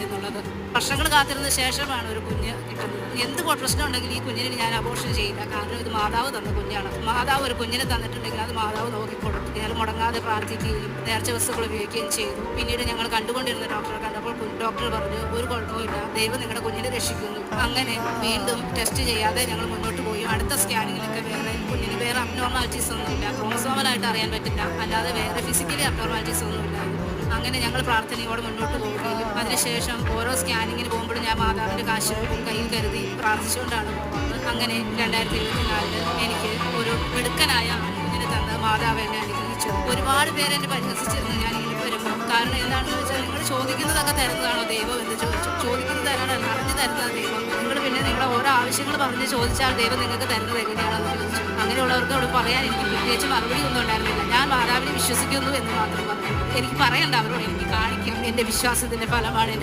എന്നുള്ളത്. വർഷങ്ങൾ കാത്തിരുന്ന ശേഷമാണ് ഒരു കുഞ്ഞ് കിട്ടുന്നത്. എന്ത് പ്രശ്നം ഉണ്ടെങ്കിലും ഈ കുഞ്ഞിന് ഞാൻ അബോർഷൻ ചെയ്യില്ല. കാരണം ഇത് മാതാവ് തന്ന കുഞ്ഞാണ്. മാതാവ് ഒരു കുഞ്ഞിനെ തന്നിട്ടുണ്ടെങ്കിൽ അത് മാതാവ് നോക്കിക്കൊടുക്കും. ഞാൻ മുടങ്ങാതെ പ്രാർത്ഥിക്കുകയും നേർച്ച വസ്തുക്കൾ ഉപയോഗിക്കുകയും ചെയ്തു. പിന്നീട് ഞങ്ങൾ കണ്ടുകൊണ്ടിരുന്ന ഡോക്ടറെ കണ്ടപ്പോൾ ഡോക്ടർ പറഞ്ഞു, ഒരു കുഴപ്പമില്ല, ദൈവം നിങ്ങളുടെ കുഞ്ഞിനെ രക്ഷിക്കുന്നു. അങ്ങനെ വീണ്ടും ടെസ്റ്റ് ചെയ്യാതെ ഞങ്ങൾ മുന്നോട്ട് പോയി. അടുത്ത സ്കാനിങ്ങിലൊക്കെ കുഞ്ഞിന് വേറെ അബ്നോർമാലിറ്റീസ് ഒന്നുമില്ല. ക്രോമസോമലായിട്ട് അറിയാൻ പറ്റില്ല, അല്ലാതെ വേറെ ഫിസിക്കലി അബ്നോർമാലിറ്റീസ് ഒന്നുമില്ല. അങ്ങനെ ഞങ്ങൾ പ്രാർത്ഥനയോടെ മുന്നോട്ട് പോവുകയും അതിനുശേഷം ഓരോ സ്കാനിങ്ങിന് പോകുമ്പോഴും ഞാൻ മാതാവിൻ്റെ കാശ് കയ്യിൽ കരുതി പ്രാർത്ഥിച്ചുകൊണ്ടാണ് പോകുന്നത്. അങ്ങനെ 2024 എനിക്ക് ഒരു മിടുക്കനായ കുഞ്ഞിനെ തന്ന മാതാവ് എന്നെ അനുഗ്രഹിച്ചു. ഒരുപാട് പേര് എന്നെ പരിഹസിച്ചിരുന്നു ഞാൻ ഇങ്ങനെ വരുമ്പോൾ. കാരണം എന്താണെന്ന് വെച്ചാൽ, നിങ്ങൾ ചോദിക്കുന്നതൊക്കെ തരുന്നതാണോ ദൈവം എന്ന് ചോദിച്ചു. ചോദിക്കുന്നത് തരാനല്ല, അറിഞ്ഞു തരുന്നത് ദൈവം. നിങ്ങൾ പിന്നെ നിങ്ങളുടെ ഓരോ ആവശ്യങ്ങൾ പറഞ്ഞ് ചോദിച്ചാൽ ദൈവം നിങ്ങൾക്ക് തരുന്നത് എങ്ങനെയാണെന്ന് ചോദിച്ചു. അങ്ങനെയുള്ളവർക്ക് അവിടെ പറയാൻ എനിക്ക് പ്രത്യേകിച്ച് മറുപടി ഒന്നും ഉണ്ടായിരുന്നില്ല. ഞാൻ മാതാവിനെ വിശ്വസിക്കുന്നു എന്ന് മാത്രം പറഞ്ഞു. എനിക്ക് പറയണ്ട അവരോട്, എനിക്ക് കാണിക്കും. എൻ്റെ വിശ്വാസത്തിൻ്റെ ഫലമാണ് എൻ്റെ